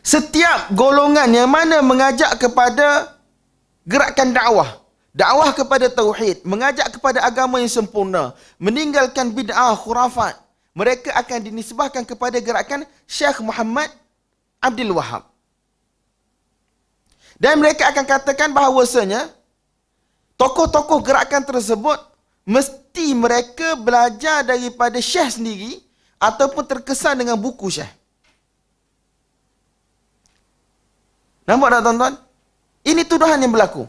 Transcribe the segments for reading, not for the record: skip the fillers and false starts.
Setiap golongan yang mana mengajak kepada gerakan dakwah kepada tauhid, mengajak kepada agama yang sempurna, meninggalkan bid'ah, khurafat, mereka akan dinisbahkan kepada gerakan Syekh Muhammad Abdul Wahab. Dan mereka akan katakan bahawasanya tokoh-tokoh gerakan tersebut mesti mereka belajar daripada Syekh sendiri ataupun terkesan dengan buku Syekh. Nampak tak tuan-tuan? Ini tuduhan yang berlaku.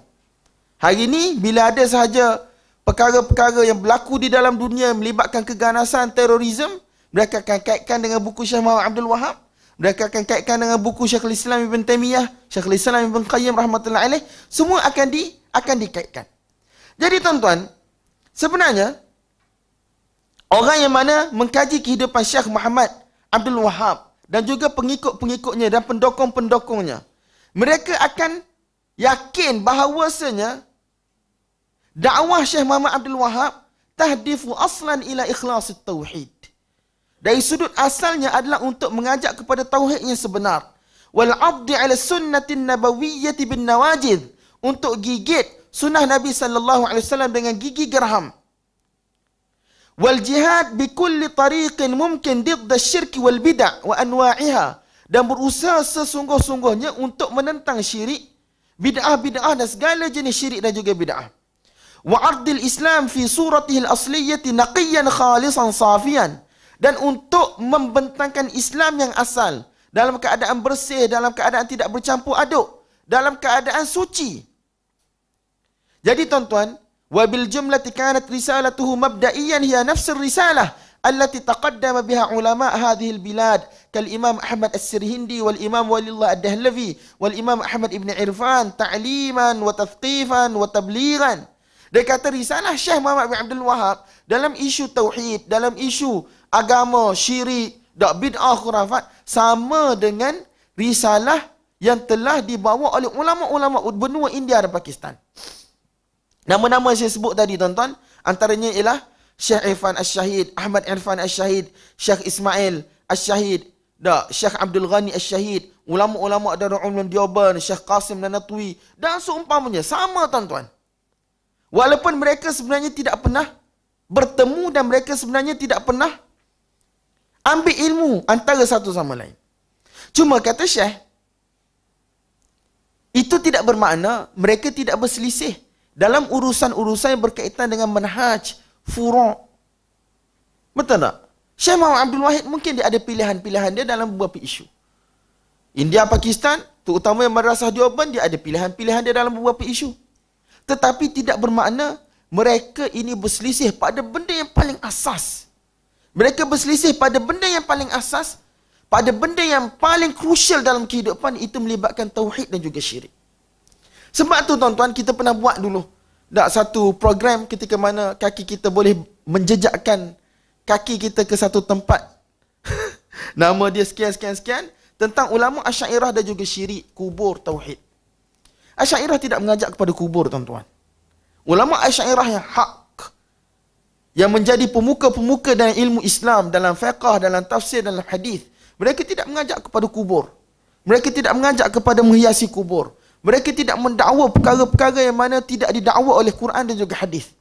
Hari ini bila ada sahaja perkara-perkara yang berlaku di dalam dunia melibatkan keganasan terorisme, mereka akan kaitkan dengan buku Syekh Muhammad Abdul Wahab. Mereka akan kaitkan dengan buku Syekhul Islam Ibn Taimiyah, Syekhul Islam Ibn Qayyim rahmatullahi alaih. Semua akan dikaitkan. Jadi tuan-tuan, sebenarnya orang yang mana mengkaji kehidupan Syekh Muhammad Abdul Wahab dan juga pengikut-pengikutnya dan pendokong-pendokongnya, mereka akan yakin bahawasanya dakwah Syekh Muhammad Abdul Wahab tahdifu aslan ila ikhlas tauhid. Dari sudut asalnya adalah untuk mengajak kepada tauhid yang sebenar. Wal 'addi 'ala sunnatin nabawiyyati bin nawajid, untuk gigit sunnah Nabi sallallahu alaihi wasallam dengan gigi geraham. Wal jihad bi kulli tariqin mumkin didd asy-syirk wal bid'ah wa anwa'iha, dan berusaha sesungguh-sungguhnya untuk menentang syirik, bid'ah-bid'ah dan segala jenis syirik dan juga bid'ah. Wa 'ardil Islam fi suratihi al-asliyyati naqiyan khalisan safiyan, dan untuk membentangkan Islam yang asal dalam keadaan bersih, dalam keadaan tidak bercampur aduk, dalam keadaan suci. Jadi tuan-tuan, wa bil jumlati kanat risalatuhu mabda'iyan hiya nafs ar-risalah allati taqaddama biha ulama hadhihi al-bilad kal Imam Ahmad As-Sirhindi wal Imam Walillah Ad-Dahlavi wal Imam Ahmad Ibn Irfan ta'liman wa tathqifan wa tablighan. Dia kata risalah Syekh Muhammad bin Abdul Wahab dalam isu tauhid, dalam isu agama, syirik, bid'ah, khurafat, sama dengan risalah yang telah dibawa oleh ulama-ulama benua India dan Pakistan. Nama-nama saya sebut tadi tuan-tuan, antaranya ialah Syekh Irfan Asy-Syahid, Ahmad Irfan Asy-Syahid, Syekh Ismail Asy-Syahid, Syekh Abdul Ghani Asy-Syahid, ulama-ulama Darul Ulum Deoban, Syekh Qasim Nanatwi dan seumpamanya. Sama tuan-tuan. Walaupun mereka sebenarnya tidak pernah bertemu dan mereka sebenarnya tidak pernah ambil ilmu antara satu sama lain. Cuma kata Syekh, itu tidak bermakna mereka tidak berselisih dalam urusan-urusan yang berkaitan dengan manhaj, furu'. Betul tak? Syekh Muhammad Abdul Wahid mungkin dia ada pilihan-pilihan dia dalam beberapa isu. India, Pakistan, terutama yang Madrasah Deoban, dia ada pilihan-pilihan dia dalam beberapa isu. Tetapi tidak bermakna mereka ini berselisih pada benda yang paling asas. Mereka berselisih pada benda yang paling asas, pada benda yang paling krusial dalam kehidupan, itu melibatkan tauhid dan juga syirik. Sebab tu tuan-tuan, kita pernah buat dulu satu program ketika mana kaki kita boleh menjejakkan kaki kita ke satu tempat. Nama dia sekian-sekian-sekian, tentang ulama Asy'ariyah dan juga syirik, kubur, tauhid. Asy'ariyah tidak mengajak kepada kubur tuan-tuan. Ulama Asy'ariyah yang hak, yang menjadi pemuka-pemuka dalam ilmu Islam, dalam fiqh, dalam tafsir, dalam hadis, mereka tidak mengajak kepada kubur. Mereka tidak mengajak kepada menghiasi kubur. Mereka tidak mendakwa perkara-perkara yang mana tidak didakwa oleh Quran dan juga hadis.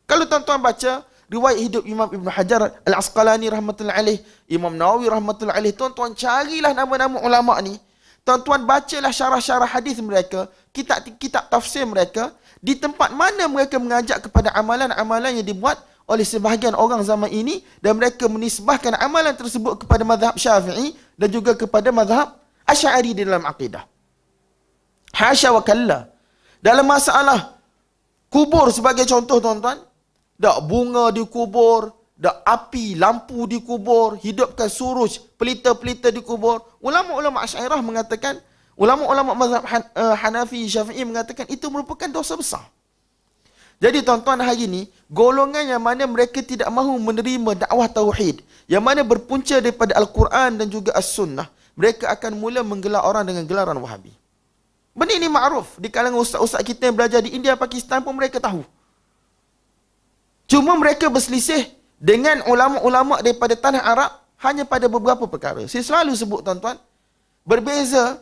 Kalau tuan-tuan baca riwayat hidup Imam Ibn Hajar Al-Asqalani rahmatullahi alaih, Imam Nawawi rahmatullahi alaih, tuan-tuan carilah nama-nama ulama ni. Tuan-tuan bacalah syarah-syarah hadis mereka, kitab-kitab tafsir mereka, di tempat mana mereka mengajak kepada amalan-amalan yang dibuat oleh sebahagian orang zaman ini, dan mereka menisbahkan amalan tersebut kepada mazhab Syafi'i dan juga kepada mazhab Asy'ari di dalam akidah. Hasya wa kalla. Dalam masalah kubur sebagai contoh tuan-tuan, bunga di kubur, api, lampu di kubur, hidupkan suruj, pelita-pelita di kubur. Ulama-ulama Asy'ariyah mengatakan, ulama-ulama mazhab Hanafi, Syafi'i mengatakan itu merupakan dosa besar. Jadi tuan-tuan, hari ini golongan yang mana mereka tidak mahu menerima dakwah tauhid, yang mana berpunca daripada Al-Quran dan juga As-Sunnah, mereka akan mula menggelar orang dengan gelaran Wahabi. Benda ini ma'ruf di kalangan ustaz-ustaz kita yang belajar di India, Pakistan pun mereka tahu. Cuma mereka berselisih dengan ulama-ulama daripada tanah Arab hanya pada beberapa perkara. Saya selalu sebut tuan-tuan, berbeza